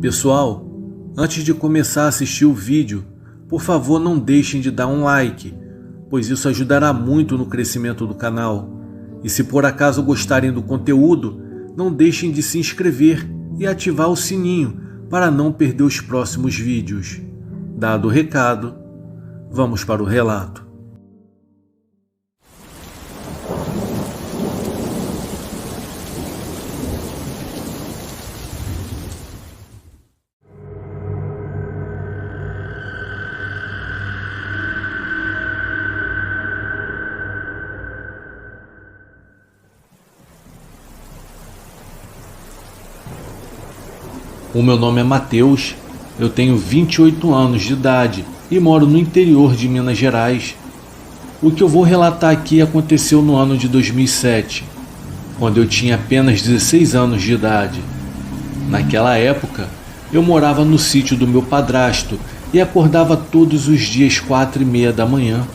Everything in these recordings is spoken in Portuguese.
Pessoal, antes de começar a assistir o vídeo, por favor não deixem de dar um like, pois isso ajudará muito no crescimento do canal. E se por acaso gostarem do conteúdo, não deixem de se inscrever e ativar o sininho para não perder os próximos vídeos. Dado o recado, vamos para o relato. O meu nome é Matheus, eu tenho 28 anos de idade e moro no interior de Minas Gerais. O que eu vou relatar aqui aconteceu no ano de 2007, quando eu tinha apenas 16 anos de idade. Naquela época, eu morava no sítio do meu padrasto e acordava todos os dias 4h30 da manhã,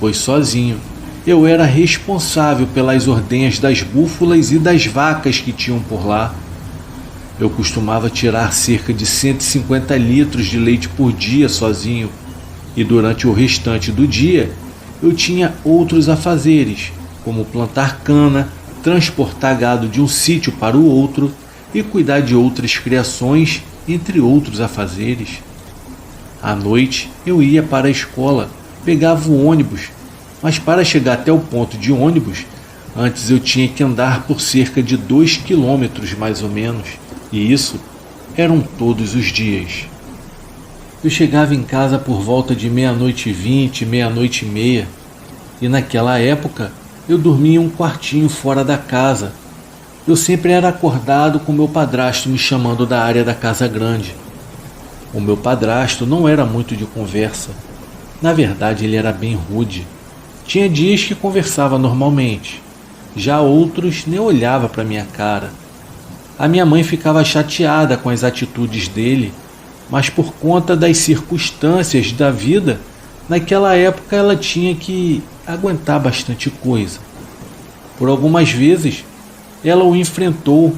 pois sozinho eu era responsável pelas ordenhas das búfalas e das vacas que tinham por lá. Eu costumava tirar cerca de 150 litros de leite por dia sozinho, e durante o restante do dia eu tinha outros afazeres, como plantar cana, transportar gado de um sítio para o outro e cuidar de outras criações, entre outros afazeres. À noite eu ia para a escola, pegava o ônibus, mas para chegar até o ponto de ônibus, antes eu tinha que andar por cerca de 2 quilômetros mais ou menos. E isso eram todos os dias. Eu chegava em casa por volta de 00h20, 00h30, e naquela época eu dormia em um quartinho fora da casa. Eu sempre era acordado com meu padrasto me chamando da área da casa grande. O meu padrasto não era muito de conversa. Na verdade, ele era bem rude. Tinha dias que conversava normalmente, já outros nem olhava para minha cara. A minha mãe ficava chateada com as atitudes dele, mas por conta das circunstâncias da vida, naquela época ela tinha que aguentar bastante coisa. Por algumas vezes, ela o enfrentou,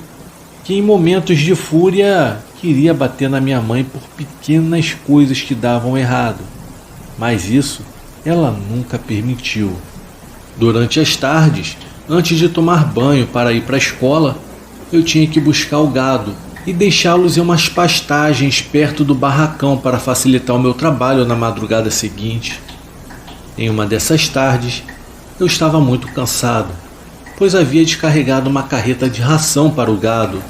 que em momentos de fúria queria bater na minha mãe por pequenas coisas que davam errado, mas isso ela nunca permitiu. Durante as tardes, antes de tomar banho para ir para a escola, eu tinha que buscar o gado e deixá-los em umas pastagens perto do barracão para facilitar o meu trabalho na madrugada seguinte. Em uma dessas tardes, eu estava muito cansado, pois havia descarregado uma carreta de ração para o gado.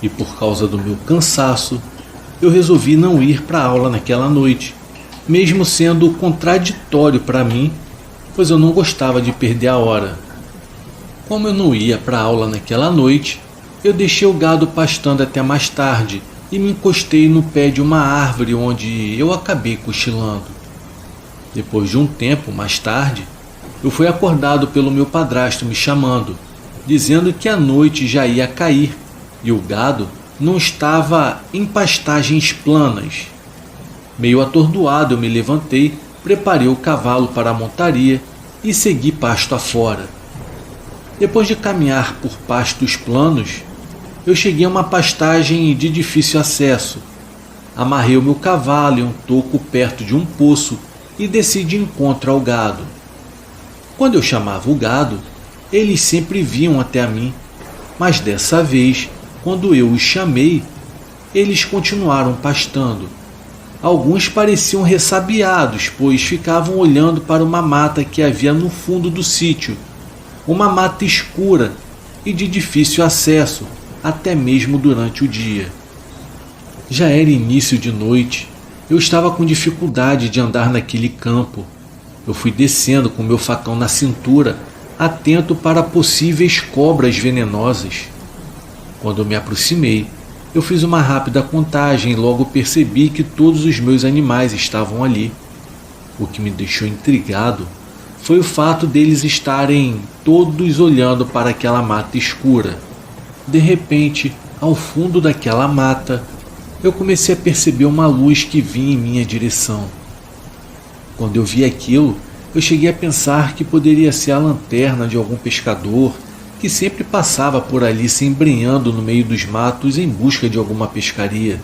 E por causa do meu cansaço, eu resolvi não ir para a aula naquela noite, mesmo sendo contraditório para mim, pois eu não gostava de perder a hora. Como eu não ia para a aula naquela noite, eu deixei o gado pastando até mais tarde e me encostei no pé de uma árvore onde eu acabei cochilando. Depois de um tempo mais tarde, eu fui acordado pelo meu padrasto me chamando, dizendo que a noite já ia cair e o gado não estava em pastagens planas. Meio atordoado eu me levantei, preparei o cavalo para a montaria e segui pasto afora. Depois de caminhar por pastos planos, eu cheguei a uma pastagem de difícil acesso. Amarrei o meu cavalo em um toco perto de um poço e desci de encontro ao gado. Quando eu chamava o gado, eles sempre vinham até a mim, mas dessa vez, quando eu os chamei, eles continuaram pastando. Alguns pareciam ressabiados, pois ficavam olhando para uma mata que havia no fundo do sítio, uma mata escura e de difícil acesso, até mesmo durante o dia. Já era início de noite, eu estava com dificuldade de andar naquele campo. Eu fui descendo com meu facão na cintura, atento para possíveis cobras venenosas. Quando eu me aproximei, eu fiz uma rápida contagem e logo percebi que todos os meus animais estavam ali. O que me deixou intrigado foi o fato deles estarem todos olhando para aquela mata escura. De repente, ao fundo daquela mata, eu comecei a perceber uma luz que vinha em minha direção. Quando eu vi aquilo, eu cheguei a pensar que poderia ser a lanterna de algum pescador que sempre passava por ali se embrenhando no meio dos matos em busca de alguma pescaria.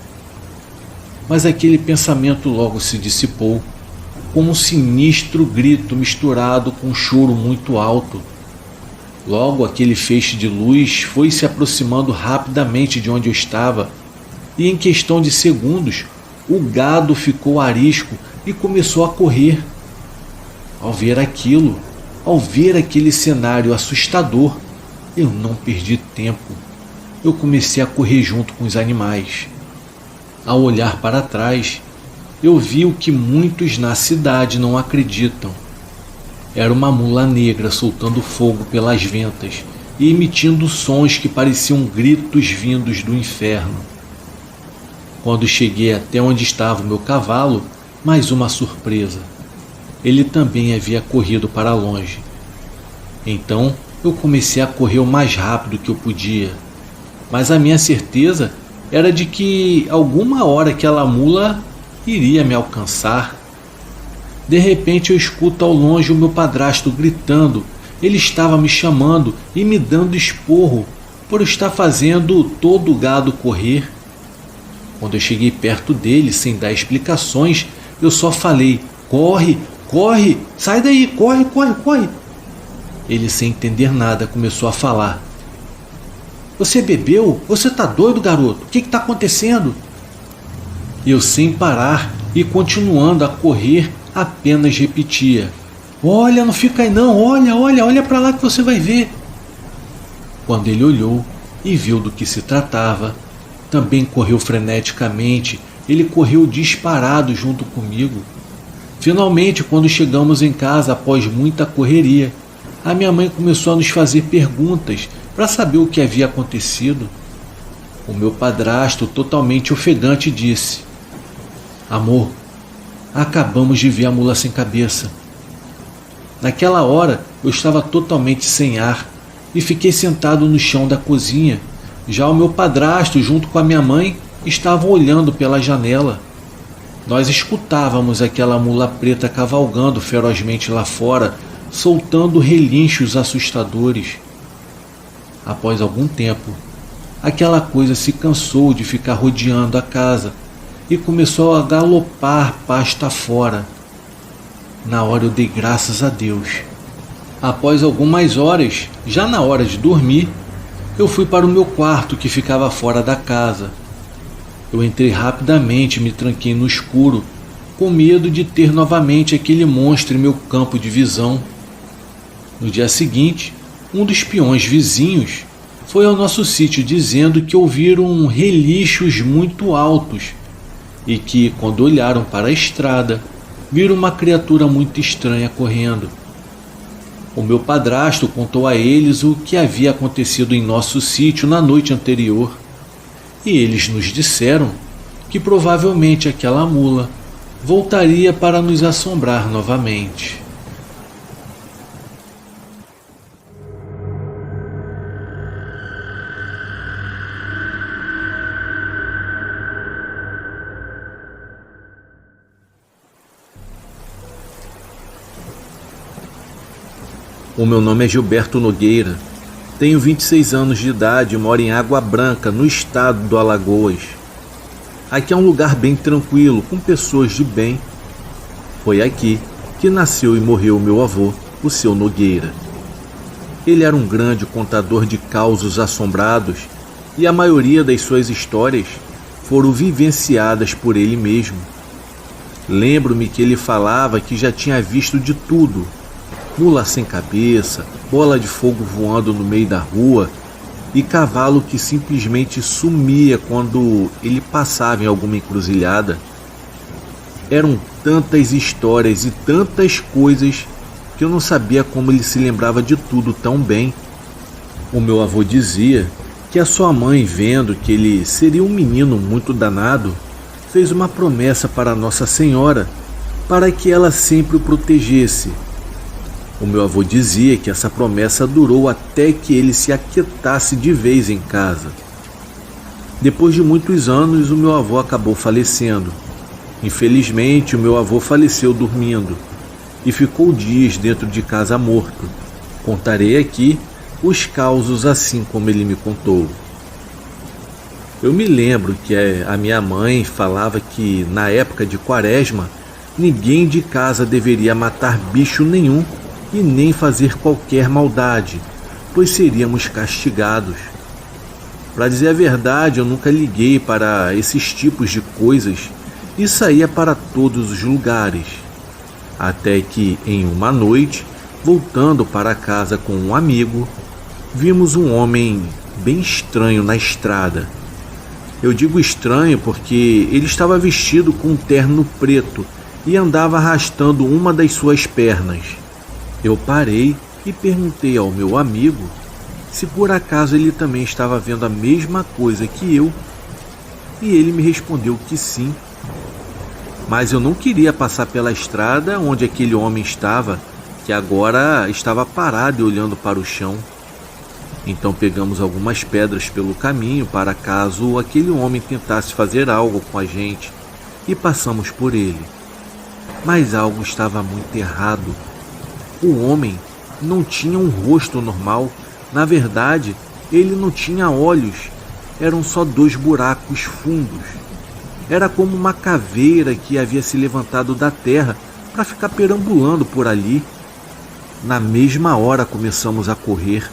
Mas aquele pensamento logo se dissipou, com um sinistro grito misturado com um choro muito alto. Logo aquele feixe de luz foi se aproximando rapidamente de onde eu estava, e em questão de segundos o gado ficou arisco e começou a correr. Ao ver aquele cenário assustador, eu não perdi tempo. Eu comecei a correr junto com os animais. Ao olhar para trás, eu vi o que muitos na cidade não acreditam. Era uma mula negra soltando fogo pelas ventas e emitindo sons que pareciam gritos vindos do inferno. Quando cheguei até onde estava o meu cavalo, mais uma surpresa. Ele também havia corrido para longe. Então eu comecei a correr o mais rápido que eu podia, mas a minha certeza era de que alguma hora aquela mula iria me alcançar. De repente eu escuto ao longe o meu padrasto gritando. Ele estava me chamando e me dando esporro por estar fazendo todo o gado correr. Quando eu cheguei perto dele sem dar explicações, eu só falei: corre, corre, sai daí, corre, corre, corre. Ele, sem entender nada, começou a falar: você bebeu? Você tá doido, garoto? O que está acontecendo? Eu, sem parar e continuando a correr, apenas repetia: olha, não fica aí não, olha para lá que você vai ver. Quando ele olhou e viu do que se tratava, também correu freneticamente. Ele correu disparado junto comigo. Finalmente, quando chegamos em casa após muita correria, a minha mãe começou a nos fazer perguntas para saber o que havia acontecido. O meu padrasto, totalmente ofegante, disse: amor, acabamos de ver a mula sem cabeça. Naquela hora eu estava totalmente sem ar e fiquei sentado no chão da cozinha. Já o meu padrasto, junto com a minha mãe, estavam olhando pela janela. Nós escutávamos aquela mula preta cavalgando ferozmente lá fora, soltando relinchos assustadores. Após algum tempo, aquela coisa se cansou de ficar rodeando a casa e começou a galopar pasta fora. Na hora eu dei graças a Deus. Após algumas horas, já na hora de dormir, eu fui para o meu quarto que ficava fora da casa. Eu entrei rapidamente e me tranquei no escuro, com medo de ter novamente aquele monstro em meu campo de visão. No dia seguinte, um dos peões vizinhos foi ao nosso sítio dizendo que ouviram relinchos muito altos e que, quando olharam para a estrada, viram uma criatura muito estranha correndo. O meu padrasto contou a eles o que havia acontecido em nosso sítio na noite anterior, e eles nos disseram que provavelmente aquela mula voltaria para nos assombrar novamente. O meu nome é Gilberto Nogueira, tenho 26 anos de idade e moro em Água Branca, no estado do Alagoas. Aqui é um lugar bem tranquilo, com pessoas de bem. Foi aqui que nasceu e morreu o meu avô, o seu Nogueira. Ele era um grande contador de causos assombrados e a maioria das suas histórias foram vivenciadas por ele mesmo. Lembro-me que ele falava que já tinha visto de tudo: mula sem cabeça, bola de fogo voando no meio da rua e cavalo que simplesmente sumia quando ele passava em alguma encruzilhada. Eram tantas histórias e tantas coisas que eu não sabia como ele se lembrava de tudo tão bem. O meu avô dizia que a sua mãe, vendo que ele seria um menino muito danado, fez uma promessa para Nossa Senhora para que ela sempre o protegesse. O meu avô dizia que essa promessa durou até que ele se aquietasse de vez em casa. Depois de muitos anos, o meu avô acabou falecendo. Infelizmente, o meu avô faleceu dormindo e ficou dias dentro de casa morto. Contarei aqui os causos assim como ele me contou. Eu me lembro que a minha mãe falava que na época de Quaresma ninguém de casa deveria matar bicho nenhum e nem fazer qualquer maldade, pois seríamos castigados. Para dizer a verdade, eu nunca liguei para esses tipos de coisas e saía para todos os lugares. Até que, em uma noite, voltando para casa com um amigo, vimos um homem bem estranho na estrada. Eu digo estranho porque ele estava vestido com um terno preto e andava arrastando uma das suas pernas. Eu parei e perguntei ao meu amigo se por acaso ele também estava vendo a mesma coisa que eu, e ele me respondeu que sim. Mas eu não queria passar pela estrada onde aquele homem estava, que agora estava parado e olhando para o chão. Então pegamos algumas pedras pelo caminho para caso aquele homem tentasse fazer algo com a gente, e passamos por ele. Mas algo estava muito errado. O homem não tinha um rosto normal. Na verdade, ele não tinha olhos. Eram só 2 buracos fundos. Era como uma caveira que havia se levantado da terra para ficar perambulando por ali. Na mesma hora começamos a correr.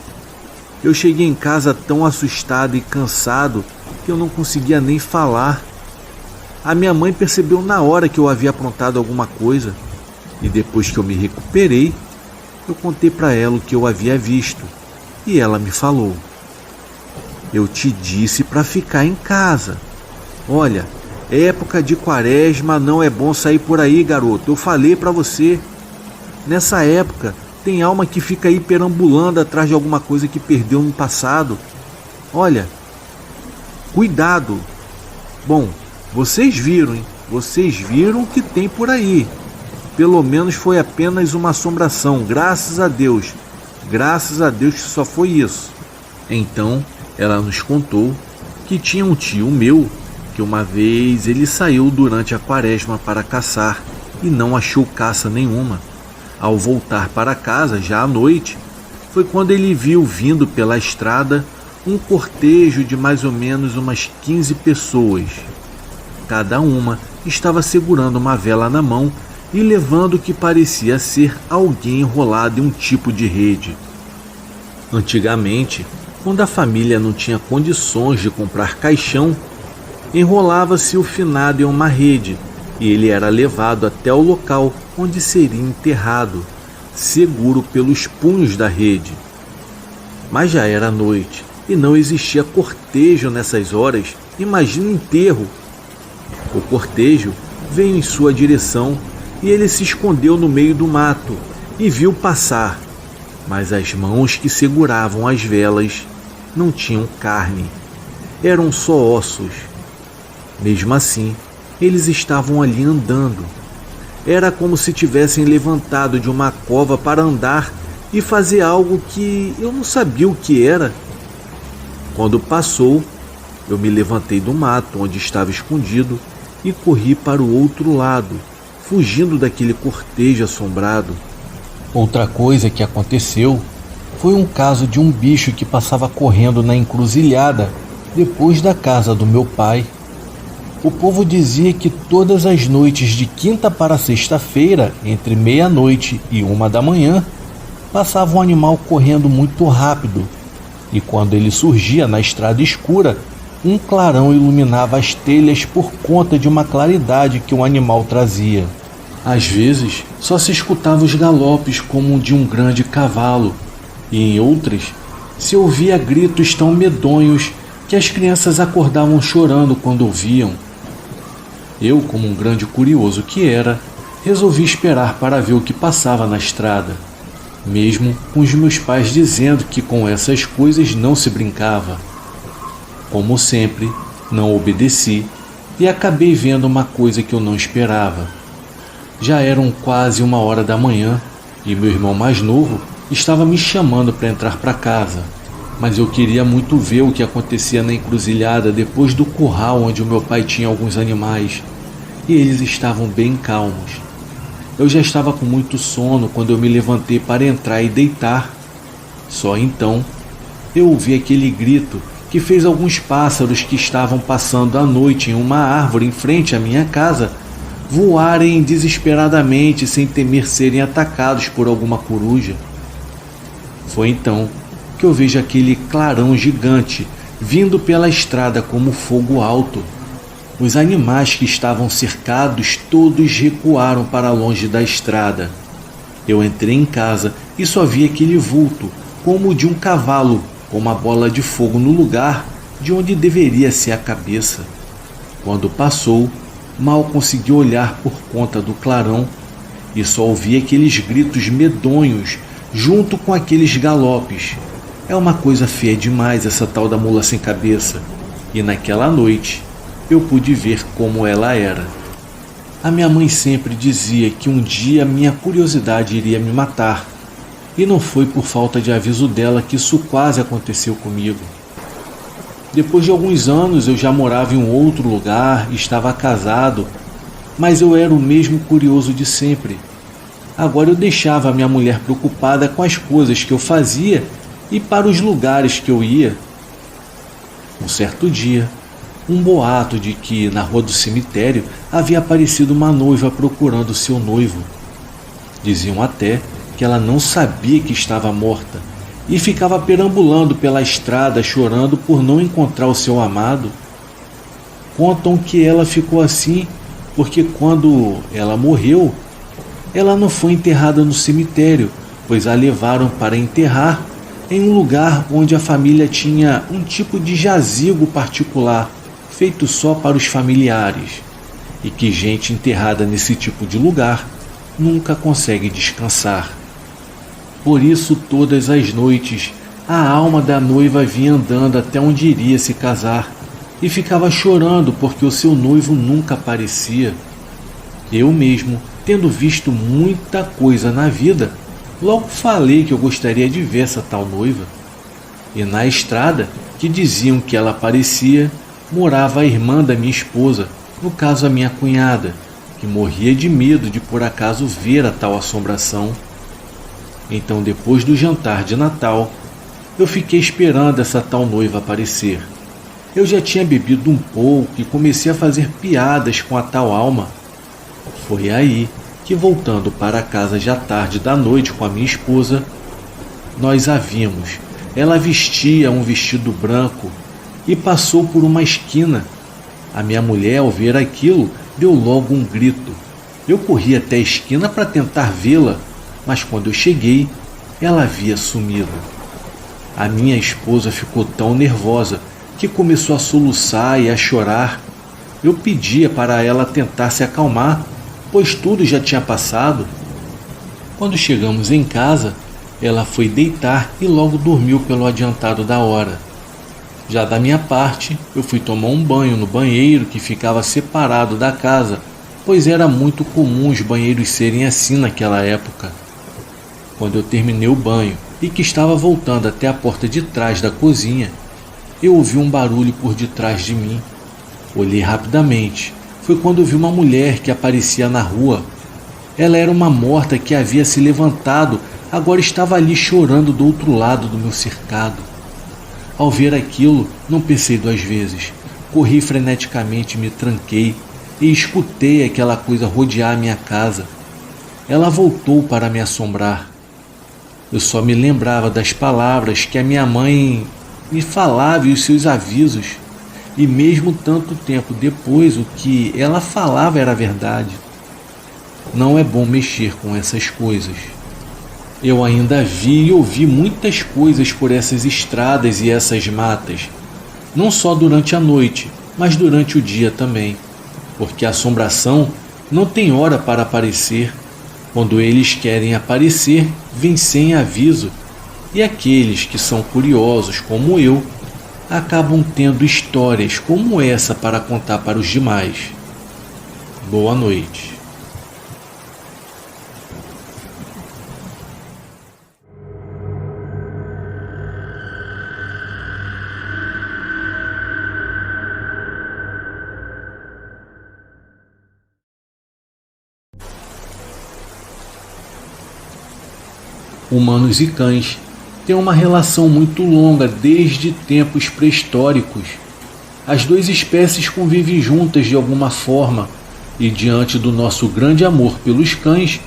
Eu cheguei em casa tão assustado e cansado que eu não conseguia nem falar. A minha mãe percebeu na hora que eu havia aprontado alguma coisa, e depois que eu me recuperei, eu contei para ela o que eu havia visto, e ela me falou: "Eu te disse para ficar em casa. Olha, época de Quaresma não é bom sair por aí, garoto. Eu falei para você. Nessa época tem alma que fica aí perambulando atrás de alguma coisa que perdeu no passado. Olha, cuidado. Bom, vocês viram, hein? Vocês viram o que tem por aí. Pelo menos foi apenas uma assombração, graças a Deus. Graças a Deus que só foi isso." Então, ela nos contou que tinha um tio meu que uma vez ele saiu durante a Quaresma para caçar e não achou caça nenhuma. Ao voltar para casa, já à noite, foi quando ele viu vindo pela estrada um cortejo de mais ou menos umas 15 pessoas. Cada uma estava segurando uma vela na mão e levando o que parecia ser alguém enrolado em um tipo de rede. Antigamente, quando a família não tinha condições de comprar caixão, enrolava-se o finado em uma rede e ele era levado até o local onde seria enterrado, seguro pelos punhos da rede. Mas já era noite e não existia cortejo nessas horas. Imagina enterro. O cortejo veio em sua direção e ele se escondeu no meio do mato e viu passar, mas as mãos que seguravam as velas não tinham carne, eram só ossos. Mesmo assim, eles estavam ali andando. Era como se tivessem levantado de uma cova para andar e fazer algo que eu não sabia o que era. Quando passou, eu me levantei do mato onde estava escondido e corri para o outro lado, fugindo daquele cortejo assombrado. Outra coisa que aconteceu foi um caso de um bicho que passava correndo na encruzilhada depois da casa do meu pai. O povo dizia que todas as noites de quinta para sexta-feira, entre meia-noite e 1 da manhã, passava um animal correndo muito rápido, e quando ele surgia na estrada escura, um clarão iluminava as telhas por conta de uma claridade que o animal trazia. Às vezes, só se escutava os galopes como de um grande cavalo, e em outras, se ouvia gritos tão medonhos que as crianças acordavam chorando quando ouviam. Eu, como um grande curioso que era, resolvi esperar para ver o que passava na estrada, mesmo com os meus pais dizendo que com essas coisas não se brincava. Como sempre, não obedeci e acabei vendo uma coisa que eu não esperava. Já eram quase 1 da manhã e meu irmão mais novo estava me chamando para entrar para casa, mas eu queria muito ver o que acontecia na encruzilhada depois do curral onde o meu pai tinha alguns animais, e eles estavam bem calmos. Eu já estava com muito sono quando eu me levantei para entrar e deitar. Só então eu ouvi aquele grito que fez alguns pássaros que estavam passando a noite em uma árvore em frente à minha casa voarem desesperadamente sem temer serem atacados por alguma coruja. Foi então que eu vejo aquele clarão gigante vindo pela estrada como fogo alto. Os animais que estavam cercados todos recuaram para longe da estrada. Eu entrei em casa e só vi aquele vulto, como o de um cavalo, com uma bola de fogo no lugar de onde deveria ser a cabeça. Quando passou, mal consegui olhar por conta do clarão e só ouvi aqueles gritos medonhos junto com aqueles galopes. É uma coisa feia demais essa tal da mula sem cabeça. E naquela noite eu pude ver como ela era. A minha mãe sempre dizia que um dia minha curiosidade iria me matar. E não foi por falta de aviso dela que isso quase aconteceu comigo. Depois de alguns anos eu já morava em um outro lugar e estava casado, mas eu era o mesmo curioso de sempre. Agora eu deixava a minha mulher preocupada com as coisas que eu fazia e para os lugares que eu ia. Um certo dia, um boato de que na rua do cemitério havia aparecido uma noiva procurando seu noivo. Diziam até que ela não sabia que estava morta e ficava perambulando pela estrada chorando por não encontrar o seu amado. Contam que ela ficou assim porque quando ela morreu, ela não foi enterrada no cemitério, pois a levaram para enterrar em um lugar onde a família tinha um tipo de jazigo particular, feito só para os familiares, e que gente enterrada nesse tipo de lugar nunca consegue descansar. Por isso, todas as noites, a alma da noiva vinha andando até onde iria se casar e ficava chorando porque o seu noivo nunca aparecia. Eu mesmo, tendo visto muita coisa na vida, logo falei que eu gostaria de ver essa tal noiva. E na estrada, que diziam que ela aparecia, morava a irmã da minha esposa, no caso a minha cunhada, que morria de medo de por acaso ver a tal assombração. Então, depois do jantar de Natal, eu fiquei esperando essa tal noiva aparecer. Eu já tinha bebido um pouco e comecei a fazer piadas com a tal alma. Foi aí que, voltando para casa já tarde da noite com a minha esposa, nós a vimos. Ela vestia um vestido branco e passou por uma esquina. A minha mulher, ao ver aquilo, deu logo um grito. Eu corri até a esquina para tentar vê-la, mas quando eu cheguei, ela havia sumido. A minha esposa ficou tão nervosa que começou a soluçar e a chorar. Eu pedia para ela tentar se acalmar, pois tudo já tinha passado. Quando chegamos em casa, ela foi deitar e logo dormiu pelo adiantado da hora. Já da minha parte, eu fui tomar um banho no banheiro que ficava separado da casa, pois era muito comum os banheiros serem assim naquela época. Quando eu terminei o banho e que estava voltando até a porta de trás da cozinha, eu ouvi um barulho por detrás de mim. Olhei rapidamente. Foi quando eu vi uma mulher que aparecia na rua. Ela era uma morta que havia se levantado, agora estava ali chorando do outro lado do meu cercado. Ao ver aquilo, não pensei duas vezes. Corri freneticamente, me tranquei e escutei aquela coisa rodear a minha casa. Ela voltou para me assombrar. Eu só me lembrava das palavras que a minha mãe me falava e os seus avisos. E mesmo tanto tempo depois, o que ela falava era verdade. Não é bom mexer com essas coisas. Eu ainda vi e ouvi muitas coisas por essas estradas e essas matas. Não só durante a noite, mas durante o dia também. Porque a assombração não tem hora para aparecer. Quando eles querem aparecer, vêm sem aviso. E aqueles que são curiosos, como eu, acabam tendo histórias como essa para contar para os demais. Boa noite. Humanos e Cães, têm uma relação muito longa desde tempos pré-históricos. As duas espécies convivem juntas de alguma forma, e diante do nosso grande amor pelos cães,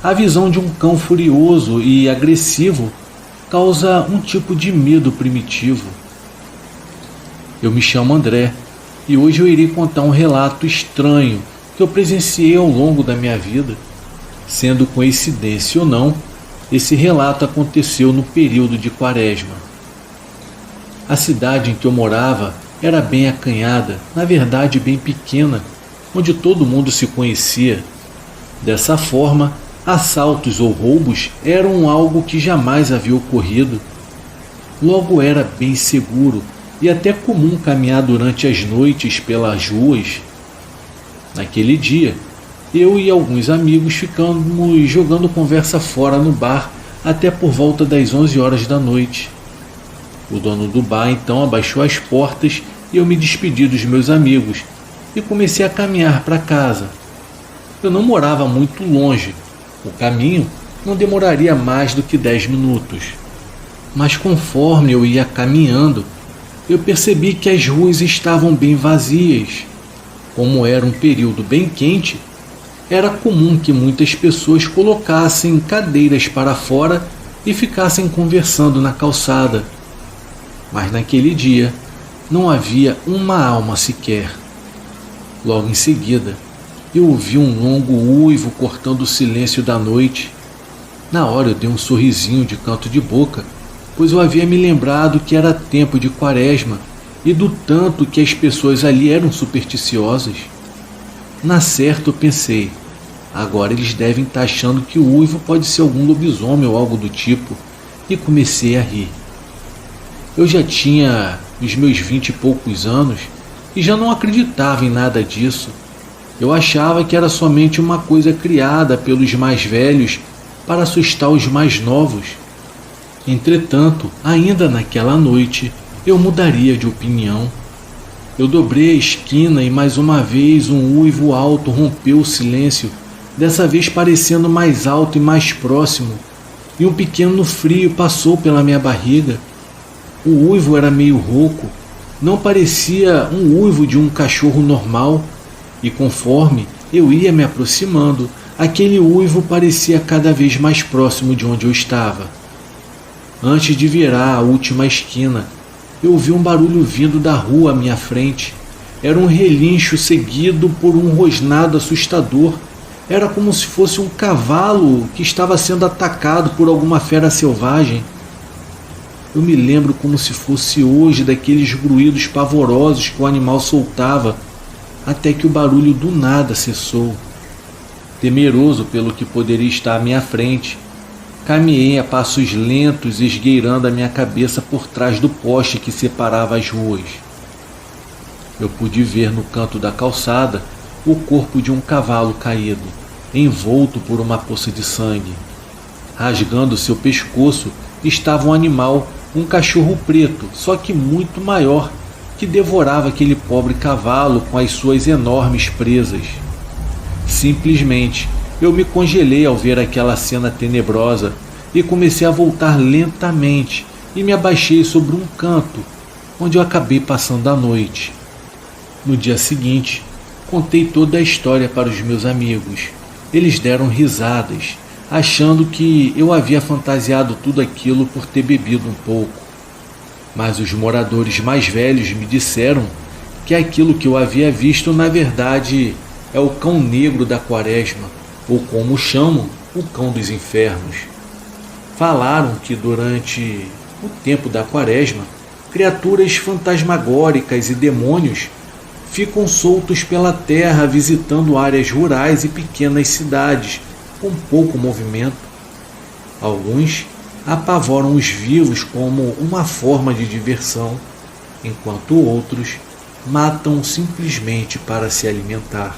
a visão de um cão furioso e agressivo causa um tipo de medo primitivo. Eu me chamo André e hoje eu irei contar um relato estranho que eu presenciei ao longo da minha vida. Sendo coincidência ou não, esse relato aconteceu no período de Quaresma. A cidade em que eu morava era bem acanhada, na verdade bem pequena, onde todo mundo se conhecia. Dessa forma, assaltos ou roubos eram algo que jamais havia ocorrido. Logo era bem seguro e até comum caminhar durante as noites pelas ruas. Naquele dia, eu e alguns amigos ficamos jogando conversa fora no bar até por volta das 11 horas da noite. O dono do bar então abaixou as portas e eu me despedi dos meus amigos e comecei a caminhar para casa. Eu não morava muito longe, o caminho não demoraria mais do que 10 minutos. Mas conforme eu ia caminhando, eu percebi que as ruas estavam bem vazias. Como era um período bem quente, era comum que muitas pessoas colocassem cadeiras para fora e ficassem conversando na calçada. Mas naquele dia não havia uma alma sequer. Logo em seguida, eu ouvi um longo uivo cortando o silêncio da noite. Na hora eu dei um sorrisinho de canto de boca, pois eu havia me lembrado que era tempo de Quaresma e do tanto que as pessoas ali eram supersticiosas. Na certa eu pensei, agora eles devem estar achando que o uivo pode ser algum lobisomem ou algo do tipo, e comecei a rir. Eu já tinha os meus 20 e poucos anos e já não acreditava em nada disso. Eu achava que era somente uma coisa criada pelos mais velhos para assustar os mais novos. Entretanto, ainda naquela noite, eu mudaria de opinião. Eu dobrei a esquina e mais uma vez um uivo alto rompeu o silêncio, dessa vez parecendo mais alto e mais próximo, e um pequeno frio passou pela minha barriga. O uivo era meio rouco, não parecia um uivo de um cachorro normal, e conforme eu ia me aproximando, aquele uivo parecia cada vez mais próximo de onde eu estava. Antes de virar a última esquina, eu ouvi um barulho vindo da rua à minha frente. Era um relincho seguido por um rosnado assustador. Era como se fosse um cavalo que estava sendo atacado por alguma fera selvagem. Eu me lembro como se fosse hoje daqueles gruídos pavorosos que o animal soltava, até que o barulho do nada cessou. Temeroso pelo que poderia estar à minha frente, caminhei a passos lentos, esgueirando a minha cabeça por trás do poste que separava as ruas. Eu pude ver no canto da calçada o corpo de um cavalo caído, envolto por uma poça de sangue. Rasgando seu pescoço estava um animal, um cachorro preto, só que muito maior, que devorava aquele pobre cavalo com as suas enormes presas. Simplesmente, eu me congelei ao ver aquela cena tenebrosa e comecei a voltar lentamente e me abaixei sobre um canto, onde eu acabei passando a noite. No dia seguinte, contei toda a história para os meus amigos. Eles deram risadas, achando que eu havia fantasiado tudo aquilo por ter bebido um pouco. Mas os moradores mais velhos me disseram que aquilo que eu havia visto na verdade é o cão negro da Quaresma, ou como chamam, o cão dos infernos. Falaram que durante o tempo da Quaresma, criaturas fantasmagóricas e demônios ficam soltos pela terra visitando áreas rurais e pequenas cidades com pouco movimento. Alguns apavoram os vivos como uma forma de diversão, enquanto outros matam simplesmente para se alimentar.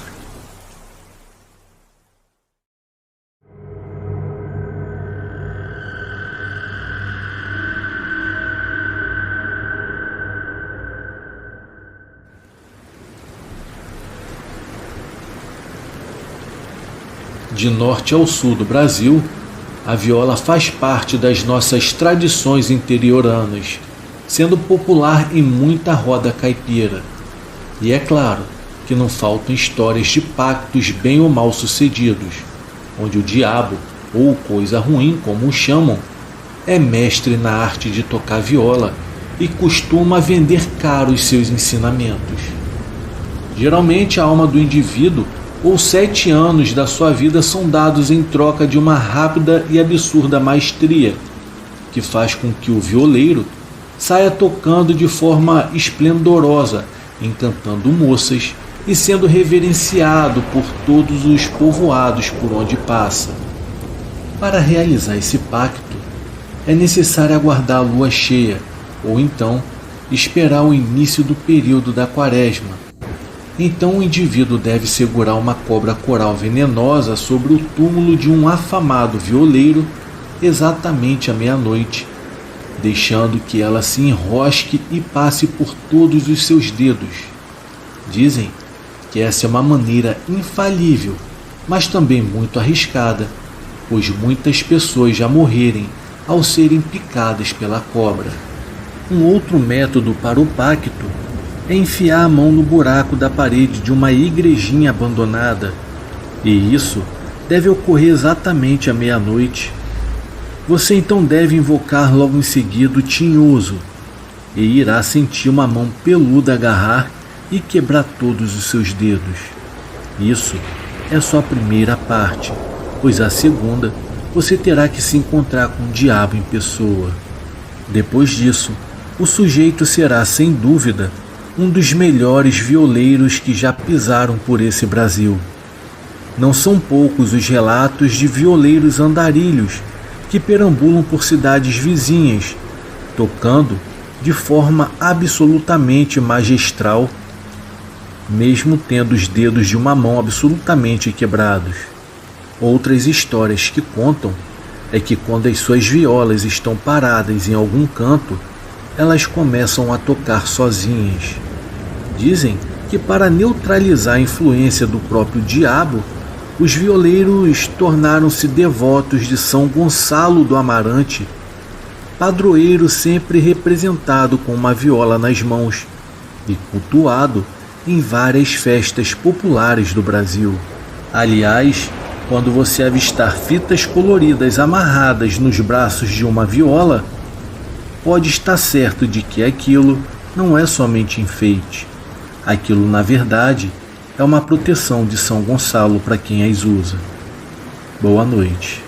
De norte ao sul do Brasil, A viola faz parte das nossas tradições interioranas, sendo popular em muita roda caipira. E é claro que não faltam histórias de pactos bem ou mal sucedidos, onde o diabo, ou coisa ruim como o chamam, é mestre na arte de tocar viola e costuma vender caro os seus ensinamentos. Geralmente a alma do indivíduo ou 7 anos da sua vida são dados em troca de uma rápida e absurda maestria, que faz com que o violeiro saia tocando de forma esplendorosa, encantando moças e sendo reverenciado por todos os povoados por onde passa. Para realizar esse pacto, é necessário aguardar a lua cheia, ou então esperar o início do período da quaresma. Então o indivíduo deve segurar uma cobra coral venenosa sobre o túmulo de um afamado violeiro exatamente à meia-noite, deixando que ela se enrosque e passe por todos os seus dedos. Dizem que essa é uma maneira infalível, mas também muito arriscada, pois muitas pessoas já morrerem ao serem picadas pela cobra. Um outro método para o pacto é enfiar a mão no buraco da parede de uma igrejinha abandonada, e isso deve ocorrer exatamente à meia-noite. Você então deve invocar logo em seguida o tinhoso, e irá sentir uma mão peluda agarrar e quebrar todos os seus dedos. Isso é só a primeira parte, pois a segunda você terá que se encontrar com o diabo em pessoa. Depois disso, o sujeito será, sem dúvida, um dos melhores violeiros que já pisaram por esse Brasil. Não são poucos os relatos de violeiros andarilhos que perambulam por cidades vizinhas, tocando de forma absolutamente magistral, mesmo tendo os dedos de uma mão absolutamente quebrados. Outras histórias que contam é que quando as suas violas estão paradas em algum canto, elas começam a tocar sozinhas. Dizem que para neutralizar a influência do próprio diabo, os violeiros tornaram-se devotos de São Gonçalo do Amarante, padroeiro sempre representado com uma viola nas mãos e cultuado em várias festas populares do Brasil. Aliás, quando você avistar fitas coloridas amarradas nos braços de uma viola, pode estar certo de que aquilo não é somente enfeite. Aquilo, na verdade, é uma proteção de São Gonçalo para quem as usa. Boa noite.